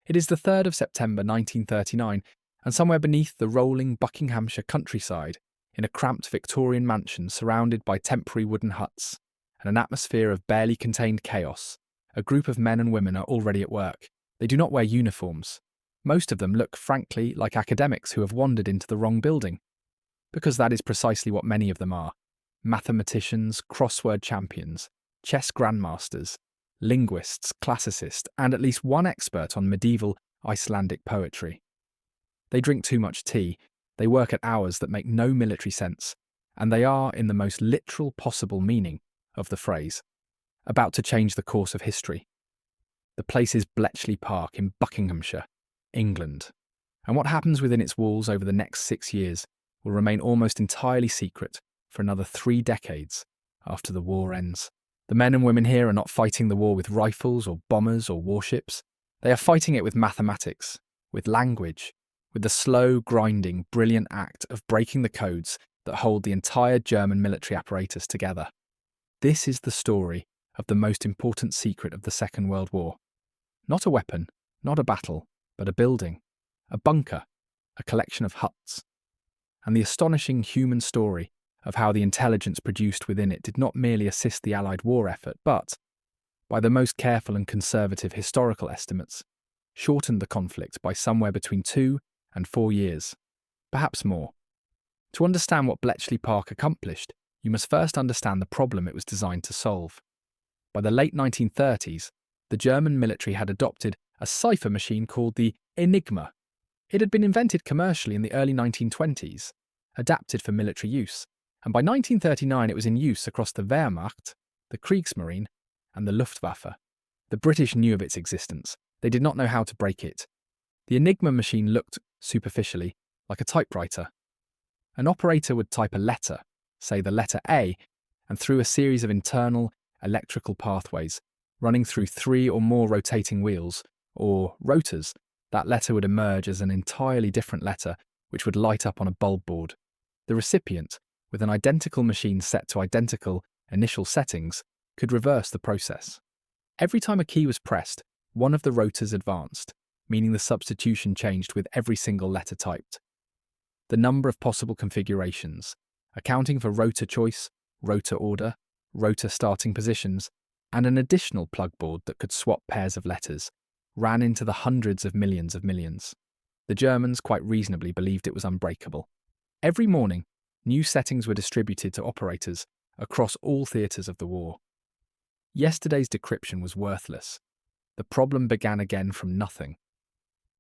It is the 3rd of September 1939, and somewhere beneath the rolling Buckinghamshire countryside, in a cramped Victorian mansion surrounded by temporary wooden huts and an atmosphere of barely contained chaos, a group of men and women are already at work. They do not wear uniforms. Most of them look, frankly, like academics who have wandered into the wrong building. Because that is precisely what many of them are. Mathematicians, crossword champions, chess grandmasters, linguists, classicists, and at least one expert on medieval Icelandic poetry. They drink too much tea, they work at hours that make no military sense, and they are, in the most literal possible meaning of the phrase, about to change the course of history. The place is Bletchley Park in Buckinghamshire, England, and what happens within its walls over the next 6 years will remain almost entirely secret for another 3 decades after the war ends. The men and women here are not fighting the war with rifles or bombers or warships. They are fighting it with mathematics, with language, with the slow, grinding, brilliant act of breaking the codes that hold the entire German military apparatus together. This is the story of the most important secret of the Second World War. Not a weapon, not a battle, but a building, a bunker, a collection of huts. And the astonishing human story of how the intelligence produced within it did not merely assist the Allied war effort, but, by the most careful and conservative historical estimates, shortened the conflict by somewhere between 2 and 4 years, perhaps more. To understand what Bletchley Park accomplished, you must first understand the problem it was designed to solve. By the late 1930s, the German military had adopted a cipher machine called the Enigma. It had been invented commercially in the early 1920s, adapted for military use, and by 1939 it was in use across the Wehrmacht, the Kriegsmarine, and the Luftwaffe. The British knew of its existence. They did not know how to break it. The Enigma machine looked, superficially, like a typewriter. An operator would type a letter, say the letter A, and through a series of internal electrical pathways, running through 3 or more rotating wheels, or rotors, that letter would emerge as an entirely different letter which would light up on a bulb board. The recipient, with an identical machine set to identical initial settings, could reverse the process. Every time a key was pressed, one of the rotors advanced, meaning the substitution changed with every single letter typed. The number of possible configurations, accounting for rotor choice, rotor order, rotor starting positions, and an additional plug board that could swap pairs of letters, ran into the hundreds of millions. The Germans quite reasonably believed it was unbreakable. Every morning, new settings were distributed to operators across all theatres of the war. Yesterday's decryption was worthless. The problem began again from nothing.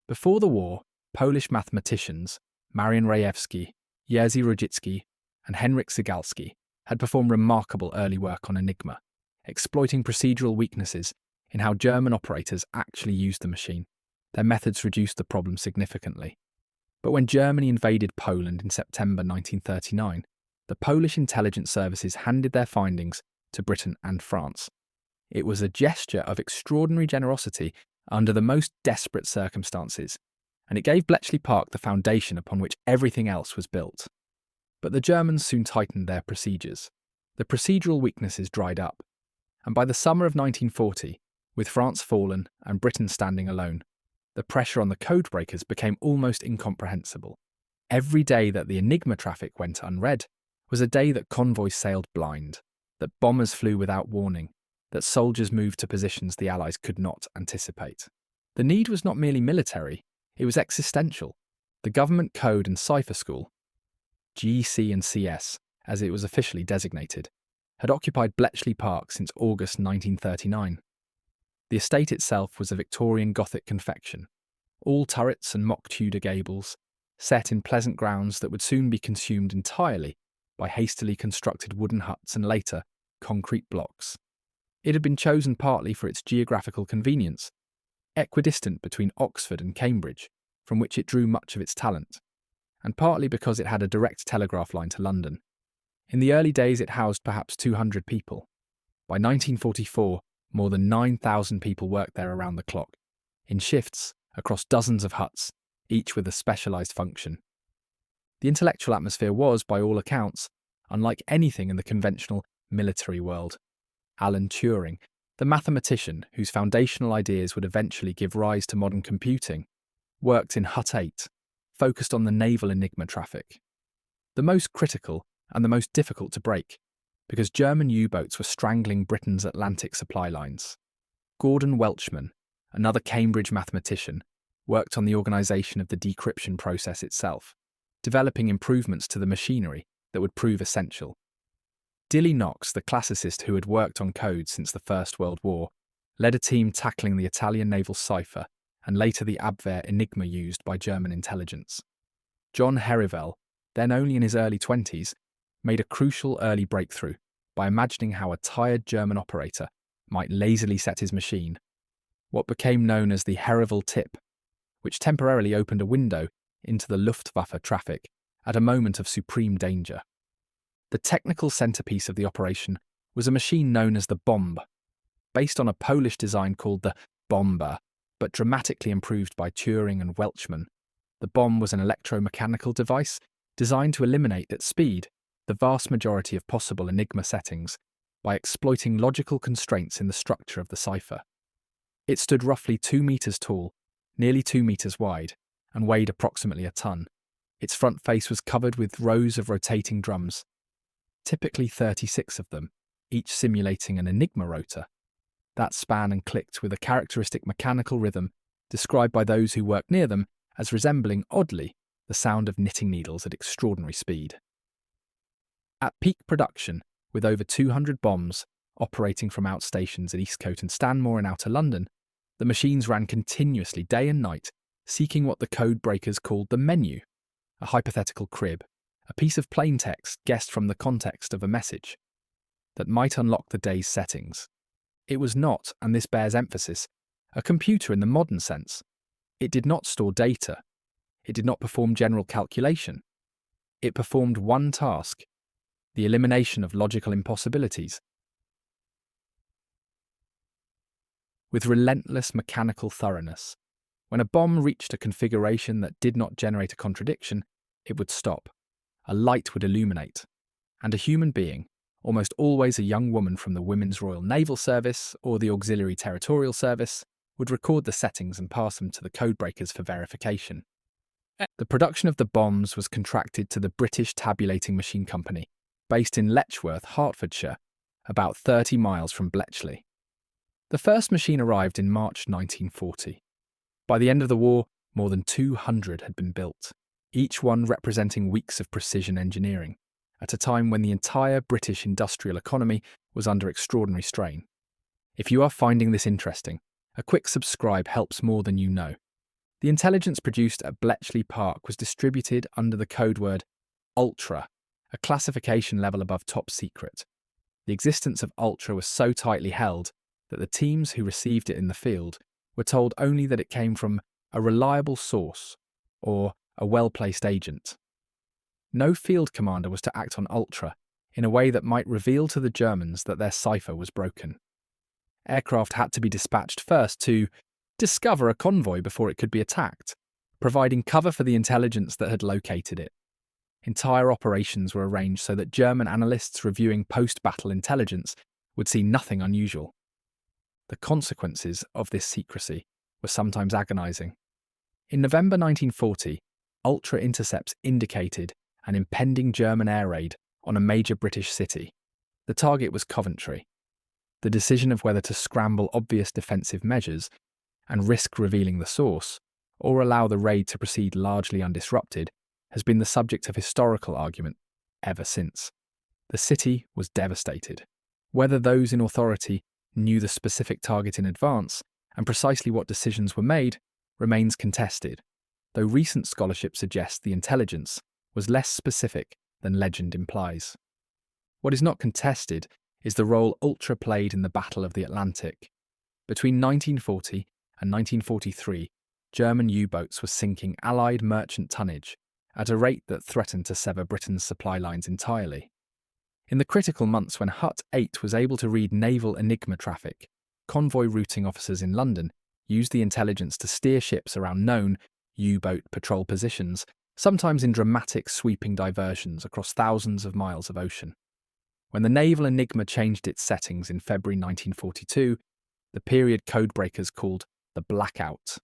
Before the war, Polish mathematicians Marian Rejewski, Jerzy Rodzicki, and Henryk Zygalski had performed remarkable early work on Enigma, exploiting procedural weaknesses in how German operators actually used the machine. Their methods reduced the problem significantly. But when Germany invaded Poland in September 1939, the Polish intelligence services handed their findings to Britain and France. It was a gesture of extraordinary generosity under the most desperate circumstances, and it gave Bletchley Park the foundation upon which everything else was built. But the Germans soon tightened their procedures. The procedural weaknesses dried up, and by the summer of 1940, with France fallen and Britain standing alone, the pressure on the codebreakers became almost incomprehensible. Every day that the Enigma traffic went unread was a day that convoys sailed blind, that bombers flew without warning, that soldiers moved to positions the Allies could not anticipate. The need was not merely military, it was existential. The Government Code and Cipher School, GC and CS, as it was officially designated, had occupied Bletchley Park since August 1939. The estate itself was a Victorian Gothic confection, all turrets and mock Tudor gables, set in pleasant grounds that would soon be consumed entirely by hastily constructed wooden huts and later concrete blocks. It had been chosen partly for its geographical convenience, equidistant between Oxford and Cambridge, from which it drew much of its talent, and partly because it had a direct telegraph line to London. In the early days it housed perhaps 200 people. By 1944, more than 9,000 people worked there around the clock, in shifts across dozens of huts, each with a specialised function. The intellectual atmosphere was, by all accounts, unlike anything in the conventional military world. Alan Turing, The mathematician, whose foundational ideas would eventually give rise to modern computing, worked in Hut 8, focused on the naval Enigma traffic. The most critical and the most difficult to break, because German U-boats were strangling Britain's Atlantic supply lines. Gordon Welchman, another Cambridge mathematician, worked on the organisation of the decryption process itself, developing improvements to the machinery that would prove essential. Dilly Knox, the classicist who had worked on code since the First World War, led a team tackling the Italian naval cipher and later the Abwehr Enigma used by German intelligence. John Herivel, then only in his early 20s, made a crucial early breakthrough by imagining how a tired German operator might lazily set his machine, what became known as the Herivel tip, which temporarily opened a window into the Luftwaffe traffic at a moment of supreme danger. The technical centerpiece of the operation was a machine known as the Bombe, based on a Polish design called the Bombe, but dramatically improved by Turing and Welchman. The Bombe was an electromechanical device designed to eliminate at speed the vast majority of possible Enigma settings by exploiting logical constraints in the structure of the cipher. It stood roughly 2 meters tall, nearly 2 meters wide, and weighed approximately a ton. Its front face was covered with rows of rotating drums, typically 36 of them, each simulating an Enigma rotor, that span and clicked with a characteristic mechanical rhythm described by those who worked near them as resembling, oddly, the sound of knitting needles at extraordinary speed. At peak production, with over 200 bombs operating from outstations at Eastcote and Stanmore in outer London, the machines ran continuously day and night, seeking what the code breakers called the menu, a hypothetical crib, a piece of plain text guessed from the context of a message, that might unlock the day's settings. It was not, and this bears emphasis, a computer in the modern sense. It did not store data. It did not perform general calculation. It performed one task: the elimination of logical impossibilities. With relentless mechanical thoroughness, when a bomb reached a configuration that did not generate a contradiction, it would stop. A light would illuminate, and a human being, almost always a young woman from the Women's Royal Naval Service or the Auxiliary Territorial Service, would record the settings and pass them to the codebreakers for verification. The production of the bombs was contracted to the British Tabulating Machine Company, based in Letchworth, Hertfordshire, about 30 miles from Bletchley. The first machine arrived in March 1940. By the end of the war, more than 200 had been built, each one representing weeks of precision engineering, at a time when the entire British industrial economy was under extraordinary strain. If you are finding this interesting, a quick subscribe helps more than you know. The intelligence produced at Bletchley Park was distributed under the code word Ultra, a classification level above top secret. The existence of Ultra was so tightly held that the teams who received it in the field were told only that it came from a reliable source or a well-placed agent. No field commander was to act on Ultra in a way that might reveal to the Germans that their cipher was broken. Aircraft had to be dispatched first to discover a convoy before it could be attacked, providing cover for the intelligence that had located it. Entire operations were arranged so that German analysts reviewing post-battle intelligence would see nothing unusual. The consequences of this secrecy were sometimes agonizing. In November 1940, Ultra intercepts indicated an impending German air raid on a major British city. The target was Coventry. The decision of whether to scramble obvious defensive measures and risk revealing the source, or allow the raid to proceed largely undisrupted, has been the subject of historical argument ever since. The city was devastated. Whether those in authority knew the specific target in advance and precisely what decisions were made remains contested, though recent scholarship suggests the intelligence was less specific than legend implies. What is not contested is the role Ultra played in the Battle of the Atlantic. Between 1940 and 1943, German U-boats were sinking Allied merchant tonnage at a rate that threatened to sever Britain's supply lines entirely. In the critical months when Hut 8 was able to read naval Enigma traffic, convoy routing officers in London used the intelligence to steer ships around known U-boat patrol positions, sometimes in dramatic sweeping diversions across thousands of miles of ocean. When the naval Enigma changed its settings in February 1942, the period codebreakers called the Blackout.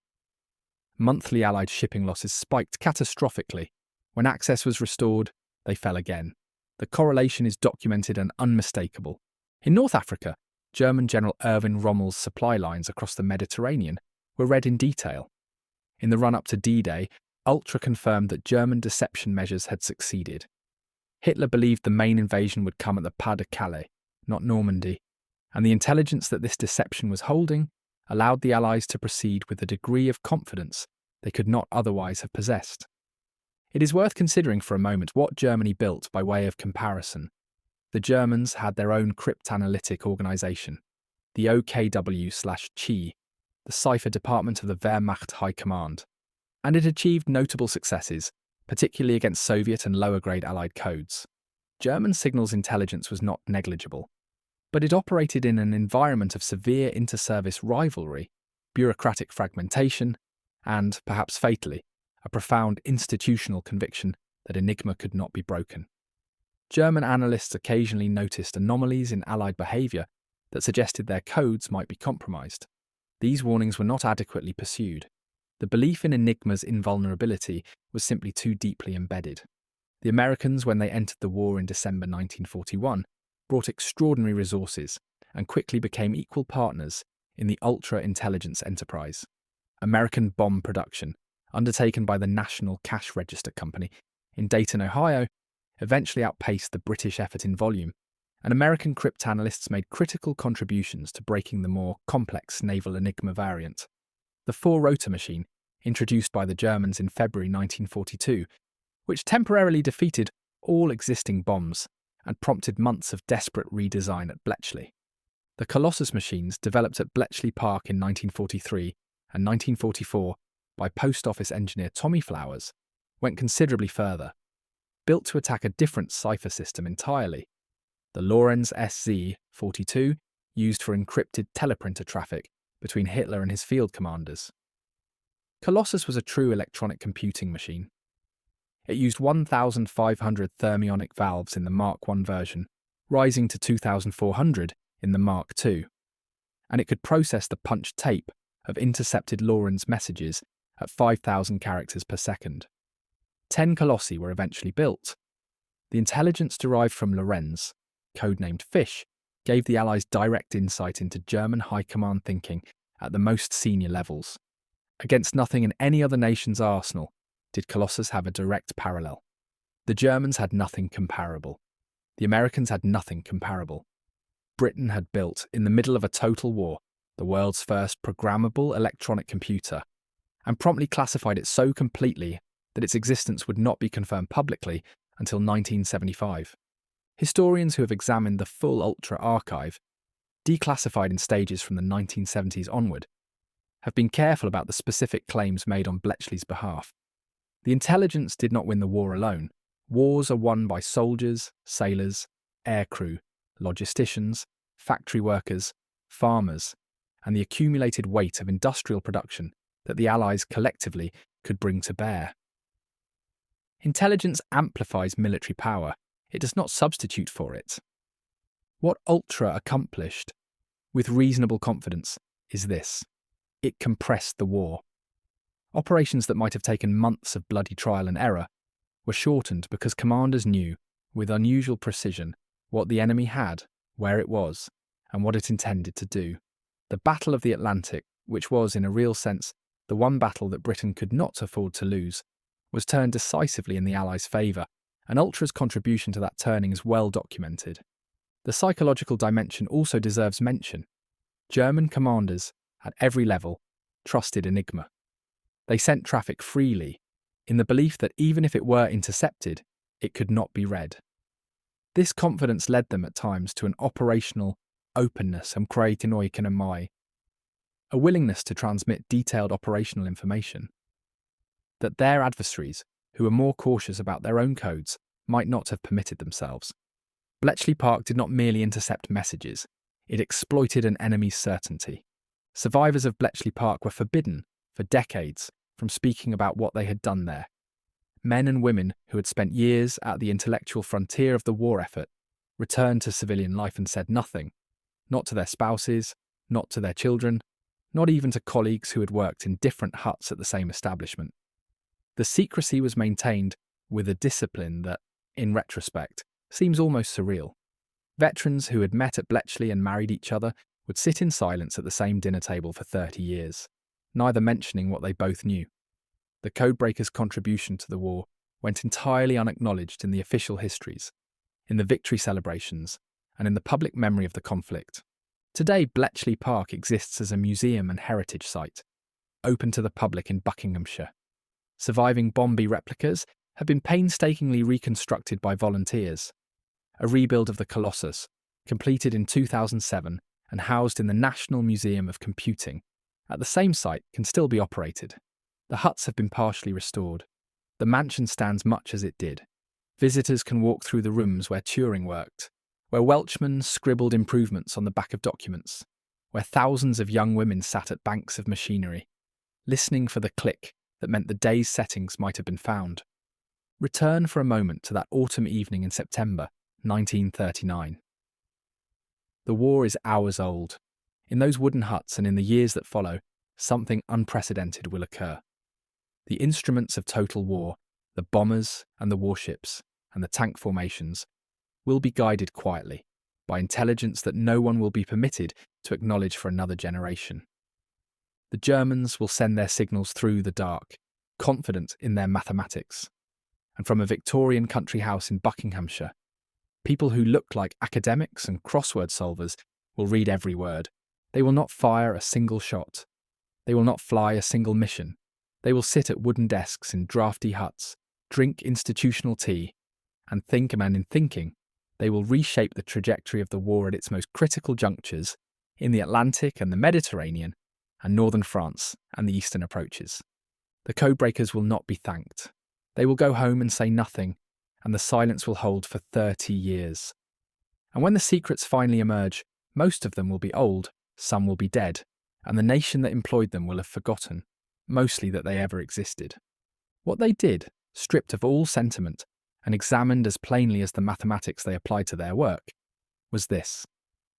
Monthly Allied shipping losses spiked catastrophically. When access was restored, they fell again. The correlation is documented and unmistakable. In North Africa, German General Erwin Rommel's supply lines across the Mediterranean were read in detail. In the run-up to D-Day, Ultra confirmed that German deception measures had succeeded. Hitler believed the main invasion would come at the Pas de Calais, not Normandy, and the intelligence that this deception was holding allowed the Allies to proceed with a degree of confidence they could not otherwise have possessed. It is worth considering for a moment what Germany built by way of comparison. The Germans had their own cryptanalytic organisation, the OKW/Chi, the cipher department of the Wehrmacht High Command, and it achieved notable successes, particularly against Soviet and lower-grade Allied codes. German signals intelligence was not negligible, but it operated in an environment of severe inter-service rivalry, bureaucratic fragmentation, and, perhaps fatally, a profound institutional conviction that Enigma could not be broken. German analysts occasionally noticed anomalies in Allied behaviour that suggested their codes might be compromised. These warnings were not adequately pursued. The belief in Enigma's invulnerability was simply too deeply embedded. The Americans, when they entered the war in December 1941, brought extraordinary resources and quickly became equal partners in the ultra-intelligence enterprise. American bomb production, undertaken by the National Cash Register Company in Dayton, Ohio, eventually outpaced the British effort in volume, and American cryptanalysts made critical contributions to breaking the more complex naval Enigma variant. The four-rotor machine, introduced by the Germans in February 1942, which temporarily defeated all existing bombs and prompted months of desperate redesign at Bletchley. The Colossus machines, developed at Bletchley Park in 1943 and 1944 by post office engineer Tommy Flowers, went considerably further. Built to attack a different cipher system entirely, the Lorenz SZ-42 used for encrypted teleprinter traffic between Hitler and his field commanders. Colossus was a true electronic computing machine. It used 1,500 thermionic valves in the Mark I version, rising to 2,400 in the Mark II, and it could process the punched tape of intercepted Lorenz messages at 5,000 characters per second. 10 Colossi were eventually built. The intelligence derived from Lorenz, codenamed Fish, gave the Allies direct insight into German high command thinking at the most senior levels. Against nothing in any other nation's arsenal did Colossus have a direct parallel. The Germans had nothing comparable. The Americans had nothing comparable. Britain had built, in the middle of a total war, the world's first programmable electronic computer, and promptly classified it so completely that its existence would not be confirmed publicly until 1975. Historians who have examined the full Ultra archive, declassified in stages from the 1970s onward, have been careful about the specific claims made on Bletchley's behalf. The intelligence did not win the war alone. Wars are won by soldiers, sailors, aircrew, logisticians, factory workers, farmers, and the accumulated weight of industrial production that the Allies collectively could bring to bear. Intelligence amplifies military power. It does not substitute for it. What Ultra accomplished, with reasonable confidence, is this. It compressed the war. Operations that might have taken months of bloody trial and error were shortened because commanders knew, with unusual precision, what the enemy had, where it was, and what it intended to do. The Battle of the Atlantic, which was, in a real sense, the one battle that Britain could not afford to lose, was turned decisively in the Allies' favour, and Ultra's contribution to that turning is well documented. The psychological dimension also deserves mention. German commanders, at every level, trusted Enigma. They sent traffic freely, in the belief that even if it were intercepted, it could not be read. This confidence led them at times to an operational openness and kreatinoi, a willingness to transmit detailed operational information, that their adversaries, who were more cautious about their own codes, might not have permitted themselves. Bletchley Park did not merely intercept messages, it exploited an enemy's certainty. Survivors of Bletchley Park were forbidden, for decades, from speaking about what they had done there. Men and women who had spent years at the intellectual frontier of the war effort returned to civilian life and said nothing, not to their spouses, not to their children, not even to colleagues who had worked in different huts at the same establishment. The secrecy was maintained with a discipline that, in retrospect, seems almost surreal. Veterans who had met at Bletchley and married each other would sit in silence at the same dinner table for 30 years, neither mentioning what they both knew. The codebreakers' contribution to the war went entirely unacknowledged in the official histories, in the victory celebrations, and in the public memory of the conflict. Today, Bletchley Park exists as a museum and heritage site, open to the public in Buckinghamshire. Surviving Bombe replicas have been painstakingly reconstructed by volunteers. A rebuild of the Colossus, completed in 2007 and housed in the National Museum of Computing, at the same site can still be operated. The huts have been partially restored. The mansion stands much as it did. Visitors can walk through the rooms where Turing worked, where Welchman scribbled improvements on the back of documents, where thousands of young women sat at banks of machinery, listening for the click that meant the day's settings might have been found. Return for a moment to that autumn evening in September 1939. The war is hours old. In those wooden huts and in the years that follow, something unprecedented will occur. The instruments of total war, the bombers and the warships and the tank formations, will be guided quietly by intelligence that no one will be permitted to acknowledge for another generation. The Germans will send their signals through the dark, confident in their mathematics. And from a Victorian country house in Buckinghamshire, people who look like academics and crossword solvers will read every word. They will not fire a single shot. They will not fly a single mission. They will sit at wooden desks in drafty huts, drink institutional tea, and think, and in thinking, they will reshape the trajectory of the war at its most critical junctures in the Atlantic and the Mediterranean, and northern France and the eastern approaches. The codebreakers will not be thanked. They will go home and say nothing, and the silence will hold for 30 years. And when the secrets finally emerge, most of them will be old, some will be dead, and the nation that employed them will have forgotten, mostly that they ever existed. What they did, stripped of all sentiment and examined as plainly as the mathematics they applied to their work, was this.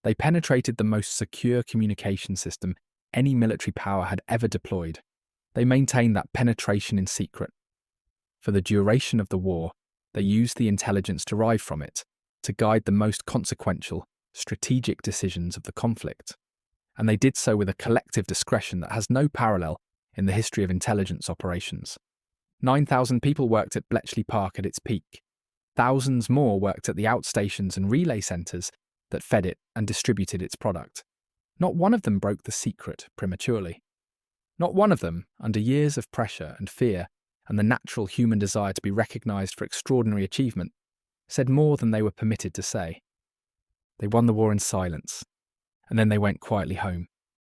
They penetrated the most secure communication system any military power had ever deployed. They maintained that penetration in secret. For the duration of the war, they used the intelligence derived from it to guide the most consequential, strategic decisions of the conflict. And they did so with a collective discretion that has no parallel in the history of intelligence operations. 9,000 people worked at Bletchley Park at its peak. Thousands more worked at the outstations and relay centres that fed it and distributed its product. Not one of them broke the secret prematurely. Not one of them, under years of pressure and fear and the natural human desire to be recognised for extraordinary achievement, said more than they were permitted to say. They won the war in silence, and then they went quietly home.